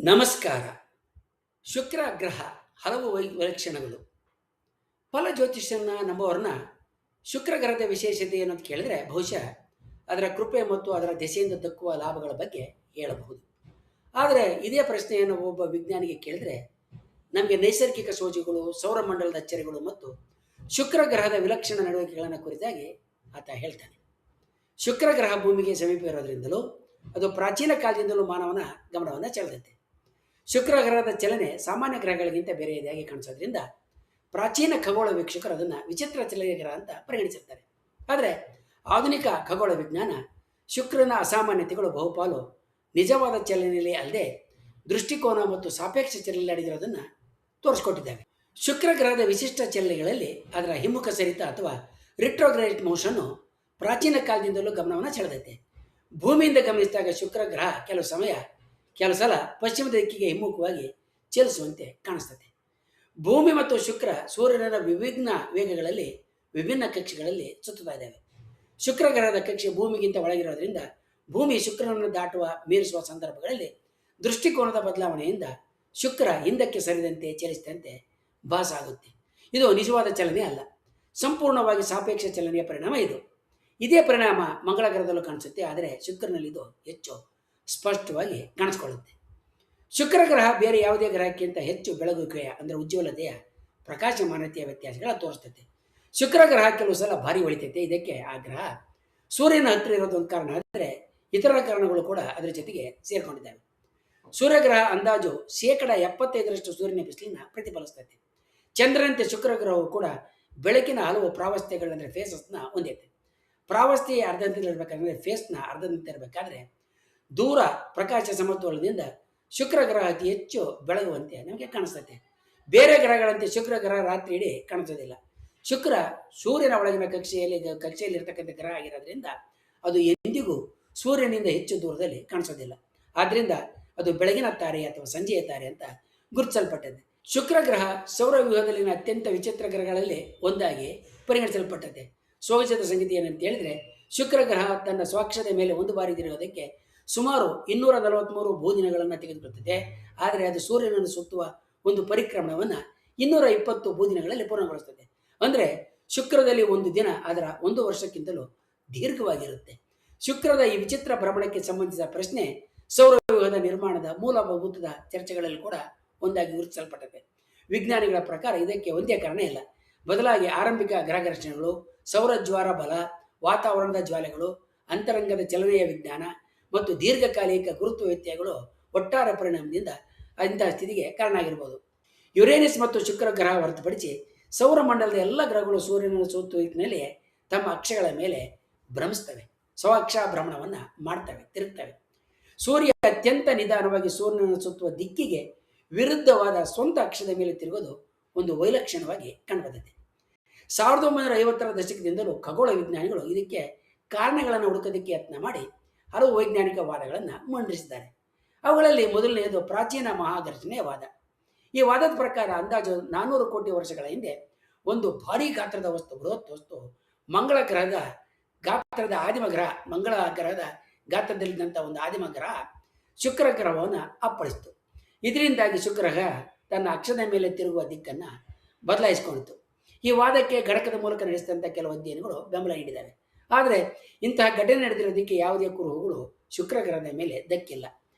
ನಮಸ್ಕಾರ. ಶುಕ್ರ ಗ್ರಹ ಹಲವು ವೈಲಕ್ಷಣಗಳು. ಫಲ ಜ್ಯೋತಿಷ್ಯನ ನಂಬುವವ್ರನ್ನ ಶುಕ್ರ ಗ್ರಹದ ವಿಶೇಷತೆ ಏನು ಅಂತ ಕೇಳಿದ್ರೆ ಬಹುಶಃ ಅದರ ಕೃಪೆ ಮತ್ತು ಅದರ ದೆಸೆಯಿಂದ ದಕ್ಕುವ ಲಾಭಗಳ ಬಗ್ಗೆ ಹೇಳಬಹುದು. ಆದರೆ ಇದೇ ಪ್ರಶ್ನೆಯನ್ನು ಒಬ್ಬ ವಿಜ್ಞಾನಿಗೆ ಕೇಳಿದ್ರೆ ನಮಗೆ ನೈಸರ್ಗಿಕ ಸೋಜಿಗಳು, ಸೌರಮಂಡಲದ ಅಚ್ಚರಿಗಳು ಮತ್ತು ಶುಕ್ರ ಗ್ರಹದ ವಿಲಕ್ಷಣ ನಡವಳಿಕೆಗಳನ್ನು ಕುರಿತಾಗಿ ಆತ ಹೇಳ್ತಾನೆ. ಶುಕ್ರ ಗ್ರಹ ಭೂಮಿಗೆ ಸಮೀಪ ಇರೋದ್ರಿಂದಲೂ ಅದು ಪ್ರಾಚೀನ ಕಾಲದಿಂದಲೂ ಮಾನವನ ಗಮನವನ್ನು ಸೆಳೆದೈತೆ. ಶುಕ್ರ ಗ್ರಹದ ಚಲನೆ ಸಾಮಾನ್ಯ ಗ್ರಹಗಳಿಗಿಂತ ಬೇರೆಯಾಗಿ ಕಾಣಿಸೋದ್ರಿಂದ ಪ್ರಾಚೀನ ಖಗೋಳ ವೀಕ್ಷಕರು ಅದನ್ನು ವಿಚಿತ್ರ ಚಲನೆ ಗ್ರಹ ಅಂತ ಪರಿಗಣಿಸಿರ್ತಾರೆ. ಆದರೆ ಆಧುನಿಕ ಖಗೋಳ ವಿಜ್ಞಾನ ಶುಕ್ರನ ಅಸಾಮಾನ್ಯತೆಗಳು ಬಹುಪಾಲು ನಿಜವಾದ ಚಲನೆಯಲ್ಲಿ ಅಲ್ಲದೆ ದೃಷ್ಟಿಕೋನ ಮತ್ತು ಸಾಪೇಕ್ಷ ಚಲನೆಯಲ್ಲಿ ಅಡಗಿರೋದನ್ನು ತೋರಿಸ್ಕೊಟ್ಟಿದ್ದಾವೆ. ಶುಕ್ರ ಗ್ರಹದ ವಿಶಿಷ್ಟ ಚಲನೆಗಳಲ್ಲಿ ಅದರ ಹಿಮ್ಮುಖ ಸರಿತ ಅಥವಾ ರಿಟ್ರೋಗ್ರೇಡ್ ಮೋಷನ್ನು ಪ್ರಾಚೀನ ಕಾಲದಿಂದಲೂ ಗಮನವನ್ನು ಸೆಳೆದೈತೆ. ಭೂಮಿಯಿಂದ ಗಮನಿಸಿದಾಗ ಶುಕ್ರ ಗ್ರಹ ಕೆಲವು ಸಲ ಪಶ್ಚಿಮ ದಿಕ್ಕಿಗೆ ಹಿಮ್ಮುಖವಾಗಿ ಚಲಿಸುವಂತೆ ಕಾಣಿಸ್ತದೆ. ಭೂಮಿ ಮತ್ತು ಶುಕ್ರ ಸೂರ್ಯನ ವಿಭಿನ್ನ ವೇಗಗಳಲ್ಲಿ ವಿಭಿನ್ನ ಕಕ್ಷೆಗಳಲ್ಲಿ ಸುತ್ತುತ್ತಾ ಇದ್ದಾವೆ. ಶುಕ್ರ ಗ್ರಹದ ಕಕ್ಷೆ ಭೂಮಿಗಿಂತ ಒಳಗಿರೋದ್ರಿಂದ ಭೂಮಿ ಶುಕ್ರನನ್ನು ದಾಟುವ ಮೀರಿಸುವ ಸಂದರ್ಭಗಳಲ್ಲಿ ದೃಷ್ಟಿಕೋನದ ಬದಲಾವಣೆಯಿಂದ ಶುಕ್ರ ಹಿಂದಕ್ಕೆ ಸರಿದಂತೆ ಚಲಿಸಿದಂತೆ ಭಾಸ ಆಗುತ್ತೆ. ಇದು ನಿಜವಾದ ಚಲನೆ ಅಲ್ಲ, ಸಂಪೂರ್ಣವಾಗಿ ಸಾಪೇಕ್ಷ ಚಲನೆಯ ಪರಿಣಾಮ ಇದು. ಇದೇ ಪರಿಣಾಮ ಮಂಗಳ ಗ್ರಹದಲ್ಲೂ ಕಾಣಿಸುತ್ತೆ, ಆದರೆ ಶುಕ್ರನಲ್ಲಿ ಇದು ಹೆಚ್ಚು ಸ್ಪಷ್ಟವಾಗಿ ಕಾಣಿಸ್ಕೊಳ್ಳುತ್ತೆ. ಶುಕ್ರ ಗ್ರಹ ಬೇರೆ ಯಾವುದೇ ಗ್ರಹಕ್ಕಿಂತ ಹೆಚ್ಚು ಬೆಳಗುವಿಕೆಯ ಅಂದರೆ ಉಜ್ವಲತೆಯ ಪ್ರಕಾಶಮಾನತೆಯ ವ್ಯತ್ಯಾಸಗಳ ತೋರಿಸ್ತದೆ. ಶುಕ್ರ ಗ್ರಹ ಕೆಲವು ಸಲ ಭಾರಿ ಹೊಳಿತೈತೆ. ಇದಕ್ಕೆ ಆ ಗ್ರಹ ಸೂರ್ಯನ ಹತ್ತಿರ ಇರೋದೊಂದು ಕಾರಣ, ಆದರೆ ಇತರ ಕಾರಣಗಳು ಕೂಡ ಅದರ ಜೊತೆಗೆ ಸೇರ್ಕೊಂಡಿದ್ದಾವೆ. ಸೂರ್ಯಗ್ರಹ ಅಂದಾಜು 75% ಸೂರ್ಯನ ಬಿಸಿಲನ್ನ ಪ್ರತಿಫಲಿಸ್ತದೆ. ಚಂದ್ರನಂತೆ ಶುಕ್ರ ಗ್ರಹವು ಕೂಡ ಬೆಳಕಿನ ಹಲವು ಪ್ರಾವಸ್ಥೆಗಳಂದರೆ ಫೇಸಸ್ನ ಹೊಂದೈತೆ. ಪ್ರಾವಸ್ಥೆಯ ಅರ್ಧಂತಿರಬೇಕಾದ್ರೆ ಫೇಸ್ನ ಅರ್ಧಂತಿರಬೇಕಾದ್ರೆ ದೂರ ಪ್ರಕಾಶ ಸಮತೋಲನದಿಂದ ಶುಕ್ರ ಗ್ರಹ ಅತಿ ಹೆಚ್ಚು ಬೆಳಗುವಂತೆ ನಮಗೆ ಕಾಣಿಸ್ತದೆ. ಬೇರೆ ಗ್ರಹಗಳಂತೆ ಶುಕ್ರ ಗ್ರಹ ರಾತ್ರಿ ಇಡೀ ಕಾಣಿಸೋದಿಲ್ಲ. ಶುಕ್ರ ಸೂರ್ಯನ ಒಳಗಿನ ಕಕ್ಷೆಯಲ್ಲಿರ್ತಕ್ಕಂಥ ಗ್ರಹ ಆಗಿರೋದ್ರಿಂದ ಅದು ಎಂದಿಗೂ ಸೂರ್ಯನಿಂದ ಹೆಚ್ಚು ದೂರದಲ್ಲಿ ಕಾಣಿಸೋದಿಲ್ಲ. ಆದ್ದರಿಂದ ಅದು ಬೆಳಗಿನ ತಾರೆ ಅಥವಾ ಸಂಜೆಯ ತಾರೆ ಅಂತ ಗುರುತಿಸಲ್ಪಟ್ಟಿದೆ. ಶುಕ್ರ ಗ್ರಹ ಸೌರವ್ಯೂಹದಲ್ಲಿನ ಅತ್ಯಂತ ವಿಚಿತ್ರ ಗ್ರಹಗಳಲ್ಲಿ ಒಂದಾಗಿ ಪರಿಗಣಿಸಲ್ಪಟ್ಟಿದೆ. ಸೋಜಿಸದ ಸಂಗತಿ ಏನಂತ ಹೇಳಿದ್ರೆ, ಶುಕ್ರ ಗ್ರಹ ತನ್ನ ಸ್ವಾಕ್ಷದ ಮೇಲೆ ಒಂದು ಬಾರಿ ತಿರುಗೋದಕ್ಕೆ ಸುಮಾರು 243 ಭೂದಿನಗಳನ್ನು ತೆಗೆದುಕೊಳ್ಳುತ್ತದೆ. ಆದರೆ ಅದು ಸೂರ್ಯನನ್ನು ಸುತ್ತುವ ಒಂದು ಪರಿಕ್ರಮಣವನ್ನು 220 ಭೂದಿನಗಳಲ್ಲಿ ಪೂರ್ಣಗೊಳಿಸುತ್ತದೆ. ಅಂದರೆ ಶುಕ್ರದಲ್ಲಿ ಒಂದು ದಿನ ಅದರ 1 ವರ್ಷಕ್ಕಿಂತಲೂ ದೀರ್ಘವಾಗಿರುತ್ತೆ. ಶುಕ್ರದ ಈ ವಿಚಿತ್ರ ಭ್ರಮಣಕ್ಕೆ ಸಂಬಂಧಿಸಿದ ಪ್ರಶ್ನೆ ಸೌರವ್ಯೂಹದ ನಿರ್ಮಾಣದ ಮೂಲಭೂತದ ಚರ್ಚೆಗಳಲ್ಲಿ ಕೂಡ ಒಂದಾಗಿ ಗುರುತಿಸಲ್ಪಟ್ಟಿದೆ. ವಿಜ್ಞಾನಿಗಳ ಪ್ರಕಾರ ಇದಕ್ಕೆ ಒಂದೇ ಕಾರಣ ಇಲ್ಲ, ಬದಲಾಗಿ ಆರಂಭಿಕ ಗ್ರಹಘರ್ಷಣೆಗಳು, ಸೌರಜ್ವಾರ ಬಲ, ವಾತಾವರಣದ ಜ್ವಾಲೆಗಳು, ಅಂತರಂಗದ ಚಲನೆಯ ವಿಜ್ಞಾನ ಮತ್ತು ದೀರ್ಘಕಾಲಿಕ ಗುರುತ್ವ ವ್ಯತ್ಯಯಗಳು ಒಟ್ಟಾರೆ ಪರಿಣಾಮದಿಂದ ಅಂತಹ ಸ್ಥಿತಿಗೆ ಕಾರಣ ಆಗಿರ್ಬೋದು. ಯುರೇನಸ್ ಮತ್ತು ಶುಕ್ರ ಗ್ರಹ ಹೊರತುಪಡಿಸಿ ಸೌರಮಂಡಲದ ಎಲ್ಲ ಗ್ರಹಗಳು ಸೂರ್ಯನನ್ನು ಸುತ್ತುವ ನಿಟ್ಟಿನಲ್ಲಿ ತಮ್ಮ ಅಕ್ಷಗಳ ಮೇಲೆ ಭ್ರಮಿಸ್ತವೆ, ಸ್ವಅಕ್ಷ ಭ್ರಮಣವನ್ನು ಮಾಡ್ತವೆ, ತಿರುಗ್ತವೆ. ಸೂರ್ಯ ಅತ್ಯಂತ ನಿಧಾನವಾಗಿ ಸೂರ್ಯನನ್ನು ಸುತ್ತುವ ದಿಕ್ಕಿಗೆ ವಿರುದ್ಧವಾದ ಸ್ವಂತ ಅಕ್ಷದ ಮೇಲೆ ತಿರುಗೋದು ಒಂದು ವೈಲಕ್ಷಣವಾಗಿ ಕಂಡುಬಂದಿದೆ. 1950ರ ದಶಕದಿಂದಲೂ ಖಗೋಳ ವಿಜ್ಞಾನಿಗಳು ಇದಕ್ಕೆ ಕಾರಣಗಳನ್ನು ಹುಡುಕೋದಕ್ಕೆ ಯತ್ನ ಮಾಡಿ ಹಲವು ವೈಜ್ಞಾನಿಕ ವಾದಗಳನ್ನು ಮಂಡಿಸಿದ್ದಾರೆ. ಅವುಗಳಲ್ಲಿ ಮೊದಲನೆಯದು ಪ್ರಾಚೀನ ಮಹಾಘರ್ಷಣೆಯ ವಾದ. ಈ ವಾದದ ಪ್ರಕಾರ ಅಂದಾಜು 400 ಕೋಟಿ ವರ್ಷಗಳ ಹಿಂದೆ ಒಂದು ಭಾರೀ ಗಾತ್ರದ ಬೃಹತ್ ವಸ್ತು ಮಂಗಳ ಗ್ರಹದ ಗಾತ್ರದಲ್ಲಿದ್ದಂಥ ಒಂದು ಆದಿಮ ಗ್ರಹ ಶುಕ್ರ ಗ್ರಹವನ್ನು ಅಪ್ಪಳಿಸಿತು. ಇದರಿಂದಾಗಿ ಶುಕ್ರ ಗ್ರಹ ತನ್ನ ಅಕ್ಷದ ಮೇಲೆ ತಿರುಗುವ ದಿಕ್ಕನ್ನು ಬದಲಾಯಿಸಿಕೊಂಡಿತು. ಈ ವಾದಕ್ಕೆ ಗಣಕದ ಮೂಲಕ ನಡೆಸಿದಂಥ ಕೆಲವು ಅಧ್ಯಯನಗಳು ಬೆಂಬಲ ನೀಡಿದ್ದಾವೆ. ಆದರೆ ಇಂತಹ ಘಟನೆ ನಡೆದಿರೋದಕ್ಕೆ ಯಾವುದೇ ಕುರುಹುಗಳು ಶುಕ್ರ ಗ್ರಹದ ಮೇಲೆ ದಕ್ಕಿಲ್ಲ.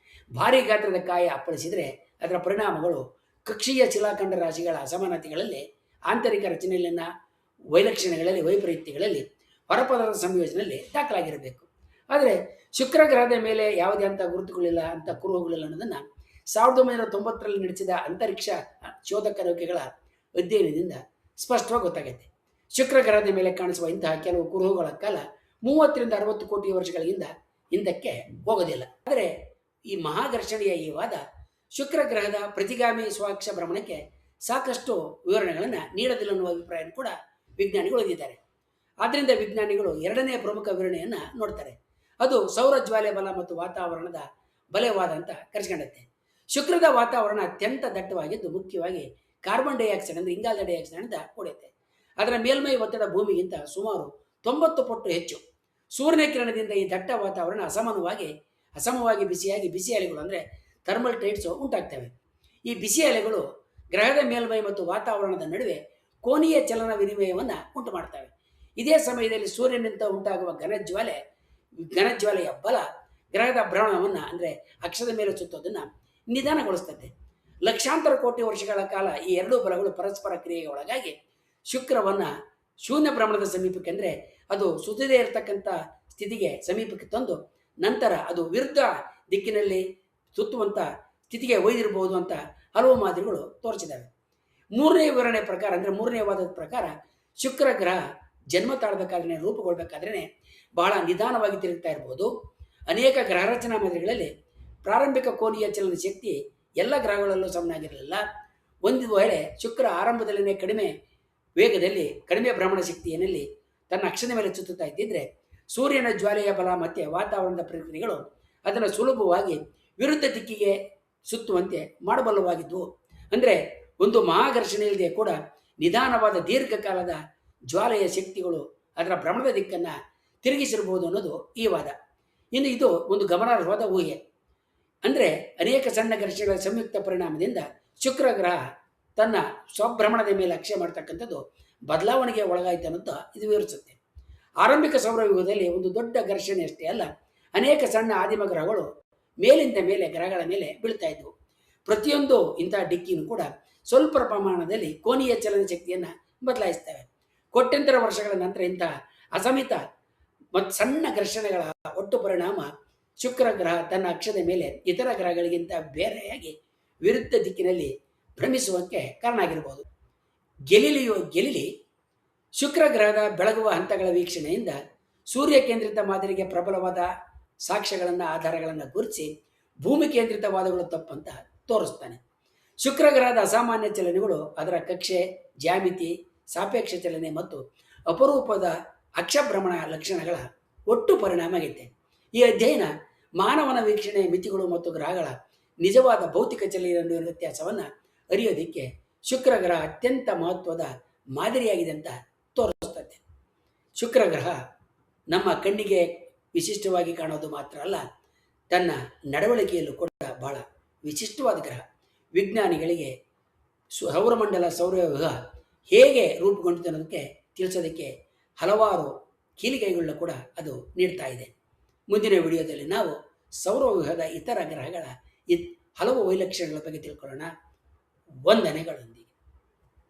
ಭಾರೀ ಗಾತ್ರದ ಕಾಯ ಅಪ್ಪಳಿಸಿದರೆ ಅದರ ಪರಿಣಾಮಗಳು ಕಕ್ಷೀಯ ಶಿಲಾಖಂಡ ರಾಶಿಗಳ ಅಸಮಾನತೆಗಳಲ್ಲಿ, ಆಂತರಿಕ ರಚನೆಯಲ್ಲಿನ ವೈಲಕ್ಷಣ್ಯಗಳಲ್ಲಿ, ವೈಪರೀತ್ಯಗಳಲ್ಲಿ, ಹೊರಪದರದ ಸಂಯೋಜನೆಯಲ್ಲಿ ದಾಖಲಾಗಿರಬೇಕು. ಆದರೆ ಶುಕ್ರ ಗ್ರಹದ ಮೇಲೆ ಯಾವುದೇ ಅಂತ ಗುರುತುಗಳಿಲ್ಲ, ಅಂತ ಕುರುಹುಗಳಿಲ್ಲ ಅನ್ನೋದನ್ನು 1990ರಲ್ಲಿ ನಡೆಸಿದ ಅಂತರಿಕ್ಷ ಶೋಧಕ ನೌಕೆಗಳ ಅಧ್ಯಯನದಿಂದ ಸ್ಪಷ್ಟವಾಗಿ ಗೊತ್ತಾಗೈತೆ. ಶುಕ್ರ ಗ್ರಹದ ಮೇಲೆ ಕಾಣಿಸುವ ಇಂತಹ ಕೆಲವು ಕುರುಹುಗಳ ಕಾಲ 30 ರಿಂದ 60 ಕೋಟಿ ವರ್ಷಗಳಿಂದ ಹಿಂದಕ್ಕೆ ಹೋಗೋದಿಲ್ಲ. ಆದರೆ ಈ ಮಹಾಘರ್ಷಣೆಯ ಈ ವಾದ ಶುಕ್ರ ಗ್ರಹದ ಪ್ರತಿಗಾಮಿ ಸ್ವಅಕ್ಷ ಭ್ರಮಣಕ್ಕೆ ಸಾಕಷ್ಟು ವಿವರಣೆಗಳನ್ನು ನೀಡೋದಿಲ್ಲ ಅನ್ನುವ ಅಭಿಪ್ರಾಯ ಕೂಡ ವಿಜ್ಞಾನಿಗಳು ಹೊಂದಿದ್ದಾರೆ. ಆದ್ದರಿಂದ ವಿಜ್ಞಾನಿಗಳು ಎರಡನೇ ಪ್ರಮುಖ ವಿವರಣೆಯನ್ನು ನೋಡ್ತಾರೆ. ಅದು ಸೌರ ಜ್ವಾಲೆ ಬಲ ಮತ್ತು ವಾತಾವರಣದ ಬಲವಾದ ಅಂತ ಕರೆಸ್ಕೊಂಡತ್ತೆ. ಶುಕ್ರದ ವಾತಾವರಣ ಅತ್ಯಂತ ದಟ್ಟವಾಗಿದ್ದು ಮುಖ್ಯವಾಗಿ ಕಾರ್ಬನ್ ಡೈಆಕ್ಸೈಡ್ ಅಂದರೆ ಇಂಗಾಲದ ಡೈಆಕ್ಸೈಡ್ ಅಂತ ಕೂಡುತ್ತೆ. ಅದರ ಮೇಲ್ಮೈ ಒತ್ತಡ ಭೂಮಿಗಿಂತ ಸುಮಾರು 90 ಪಟ್ಟು ಹೆಚ್ಚು. ಸೂರ್ಯನ ಕಿರಣದಿಂದ ಈ ದಟ್ಟ ವಾತಾವರಣ ಅಸಮವಾಗಿ ಬಿಸಿ ಅಲೆಗಳು ಅಂದರೆ ಥರ್ಮಲ್ ಟೈಟ್ಸು ಉಂಟಾಗ್ತವೆ. ಈ ಬಿಸಿ ಅಲೆಗಳು ಗ್ರಹದ ಮೇಲ್ಮೈ ಮತ್ತು ವಾತಾವರಣದ ನಡುವೆ ಕೋನೀಯ ಚಲನ ವಿನಿಮಯವನ್ನು ಉಂಟು ಮಾಡ್ತವೆ. ಇದೇ ಸಮಯದಲ್ಲಿ ಸೂರ್ಯನಿಂದ ಉಂಟಾಗುವ ಘನಜ್ವಾಲೆಯ ಬಲ ಗ್ರಹದ ಭ್ರಮಣವನ್ನು ಅಂದರೆ ಅಕ್ಷದ ಮೇಲೆ ಸುತ್ತೋದನ್ನು ನಿಧಾನಗೊಳಿಸ್ತದೆ. ಲಕ್ಷಾಂತರ ಕೋಟಿ ವರ್ಷಗಳ ಕಾಲ ಈ ಎರಡೂ ಬಲಗಳು ಪರಸ್ಪರ ಕ್ರಿಯೆಗೆ ಒಳಗಾಗಿ ಶುಕ್ರವನ್ನು ಶೂನ್ಯ ಭ್ರಮಣದ ಸಮೀಪಕ್ಕೆ, ಅಂದರೆ ಅದು ಸುತ್ತದೇ ಇರತಕ್ಕಂಥ ಸ್ಥಿತಿಗೆ ಸಮೀಪಕ್ಕೆ ತಂದು ನಂತರ ಅದು ವಿರುದ್ಧ ದಿಕ್ಕಿನಲ್ಲಿ ಸುತ್ತುವಂಥ ಸ್ಥಿತಿಗೆ ಒಯ್ದಿರಬಹುದು ಅಂತ ಹಲವು ಮಾದರಿಗಳು ತೋರಿಸಿದ್ದಾವೆ. ಮೂರನೇ ವಿವರಣೆ ಪ್ರಕಾರ, ಅಂದರೆ ಮೂರನೇ ವಾದದ ಪ್ರಕಾರ, ಶುಕ್ರ ಗ್ರಹ ಜನ್ಮ ತಾಳಬೇಕಾದ್ರೆ, ರೂಪುಗೊಳ್ಬೇಕಾದ್ರೆ ಬಹಳ ನಿಧಾನವಾಗಿ ತಿರುಗ್ತಾ ಇರ್ಬೋದು. ಅನೇಕ ಗ್ರಹ ರಚನಾ ಮಾದರಿಗಳಲ್ಲಿ ಪ್ರಾರಂಭಿಕ ಕೋನೀಯ ಚಲನ ಶಕ್ತಿ ಎಲ್ಲ ಗ್ರಹಗಳಲ್ಲೂ ಸಮನಾಗಿರಲಿಲ್ಲ. ಒಂದು ವೇಳೆ ಶುಕ್ರ ಆರಂಭದಲ್ಲಿನೇ ಕಡಿಮೆ ವೇಗದಲ್ಲಿ, ಕಡಿಮೆ ಭ್ರಮಣ ಶಕ್ತಿಯಲ್ಲಿ ತನ್ನ ಅಕ್ಷದ ಮೇಲೆ ಸುತ್ತುತ್ತಾ ಇದ್ದಿದ್ರೆ, ಸೂರ್ಯನ ಜ್ವಾಲೆಯ ಬಲ ಮತ್ತು ವಾತಾವರಣದ ಪ್ರಕ್ರಿಯೆಗಳು ಅದನ್ನು ಸುಲಭವಾಗಿ ವಿರುದ್ಧ ದಿಕ್ಕಿಗೆ ಸುತ್ತುವಂತೆ ಮಾಡಬಲ್ಲವಾಗಿದ್ದವು. ಅಂದರೆ ಒಂದು ಮಹಾಘರ್ಷಣೆ ಇಲ್ಲದೆ ಕೂಡ ನಿಧಾನವಾದ ದೀರ್ಘಕಾಲದ ಜ್ವಾಲೆಯ ಶಕ್ತಿಗಳು ಅದರ ಭ್ರಮಣದ ದಿಕ್ಕನ್ನು ತಿರುಗಿಸಿರಬಹುದು ಅನ್ನೋದು ಈ ವಾದ. ಇನ್ನು ಇದು ಒಂದು ಗಮನಾರ್ಹವಾದ ಊಹೆ. ಅಂದರೆ ಅನೇಕ ಸಣ್ಣ ಘರ್ಷಣೆಗಳ ಸಂಯುಕ್ತ ಪರಿಣಾಮದಿಂದ ಶುಕ್ರ ಗ್ರಹ ತನ್ನ ಸ್ವಭ್ರಮಣದ ಮೇಲೆ ಲಕ್ಷ್ಯ ಮಾಡ್ತಕ್ಕಂಥದ್ದು ಬದಲಾವಣೆಗೆ ಒಳಗಾಯಿತು ಅನ್ನೋದು ಇದು ವಿವರಿಸುತ್ತೆ. ಆರಂಭಿಕ ಸೌರವ್ಯೂಹದಲ್ಲಿ ಒಂದು ದೊಡ್ಡ ಘರ್ಷಣೆ ಅಷ್ಟೇ ಅಲ್ಲ, ಅನೇಕ ಸಣ್ಣ ಆದಿಮ ಗ್ರಹಗಳು ಮೇಲಿಂದ ಮೇಲೆ ಗ್ರಹಗಳ ಮೇಲೆ ಬೀಳ್ತಾ ಇದ್ವು. ಪ್ರತಿಯೊಂದು ಇಂಥ ಡಿಕ್ಕಿನೂ ಕೂಡ ಸ್ವಲ್ಪ ಪ್ರಮಾಣದಲ್ಲಿ ಕೋನೀಯ ಚಲನ ಶಕ್ತಿಯನ್ನು ಬದಲಾಯಿಸ್ತವೆ. ಕೋಟ್ಯಂತರ ವರ್ಷಗಳ ನಂತರ ಇಂಥ ಅಸಮಿತ ಮತ್ತು ಸಣ್ಣ ಘರ್ಷಣೆಗಳ ಒಟ್ಟು ಪರಿಣಾಮ ಶುಕ್ರ ಗ್ರಹ ತನ್ನ ಅಕ್ಷದ ಮೇಲೆ ಇತರ ಗ್ರಹಗಳಿಗಿಂತ ಬೇರೆಯಾಗಿ ವಿರುದ್ಧ ದಿಕ್ಕಿನಲ್ಲಿ ಭ್ರಮಿಸುವಂತೆ ಕಾರಣ ಆಗಿರಬಹುದು. ಗೆಲಿಲಿ ಶುಕ್ರ ಗ್ರಹದ ಬೆಳಗುವ ಹಂತಗಳ ವೀಕ್ಷಣೆಯಿಂದ ಸೂರ್ಯ ಕೇಂದ್ರಿತ ಮಾದರಿಗೆ ಪ್ರಬಲವಾದ ಸಾಕ್ಷ್ಯಗಳನ್ನು, ಆಧಾರಗಳನ್ನು ಗುರುತಿಸಿ ಭೂಮಿ ಕೇಂದ್ರಿತವಾದಗಳು ತಪ್ಪಂತ ತೋರಿಸ್ತಾನೆ. ಶುಕ್ರ ಗ್ರಹದ ಅಸಾಮಾನ್ಯ ಚಲನೆಗಳು ಅದರ ಕಕ್ಷೆ, ಜ್ಯಾಮಿತಿ, ಸಾಪೇಕ್ಷ ಚಲನೆ ಮತ್ತು ಅಪರೂಪದ ಅಕ್ಷಭ್ರಮಣ ಲಕ್ಷಣಗಳ ಒಟ್ಟು ಪರಿಣಾಮ ಆಗೈತೆ. ಈ ಅಧ್ಯಯನ ಮಾನವನ ವೀಕ್ಷಣೆಯ ಮಿತಿಗಳು ಮತ್ತು ಗ್ರಹಗಳ ನಿಜವಾದ ಭೌತಿಕ ಚಲನೆಯ ನಡುವಿನ ವ್ಯತ್ಯಾಸವನ್ನು ಅರಿಯೋದಕ್ಕೆ ಶುಕ್ರ ಗ್ರಹ ಅತ್ಯಂತ ಮಹತ್ವದ ಮಾದರಿಯಾಗಿದೆ ಅಂತ ತೋರಿಸ್ತದೆ. ಶುಕ್ರ ಗ್ರಹ ನಮ್ಮ ಕಣ್ಣಿಗೆ ವಿಶಿಷ್ಟವಾಗಿ ಕಾಣೋದು ಮಾತ್ರ ಅಲ್ಲ, ತನ್ನ ನಡವಳಿಕೆಯಲ್ಲೂ ಕೂಡ ಬಹಳ ವಿಶಿಷ್ಟವಾದ ಗ್ರಹ. ವಿಜ್ಞಾನಿಗಳಿಗೆ ಸೌರಮಂಡಲ, ಸೌರವ್ಯೂಹ ಹೇಗೆ ರೂಪುಗೊಂಡಿತು ಅನ್ನೋದಕ್ಕೆ ತಿಳಿಸೋದಕ್ಕೆ ಹಲವಾರು ಕೀಲಿಕೈಗಳನ್ನ ಕೂಡ ಅದು ನೀಡ್ತಾ ಇದೆ. ಮುಂದಿನ ವಿಡಿಯೋದಲ್ಲಿ ನಾವು ಸೌರವ್ಯೂಹದ ಇತರ ಗ್ರಹಗಳ ಹಲವು ವೈಲಕ್ಷಣ್ಯಗಳ ಬಗ್ಗೆ ತಿಳ್ಕೊಳ್ಳೋಣ. ವಂದನೆಗಳೊಂದಿಗೆ.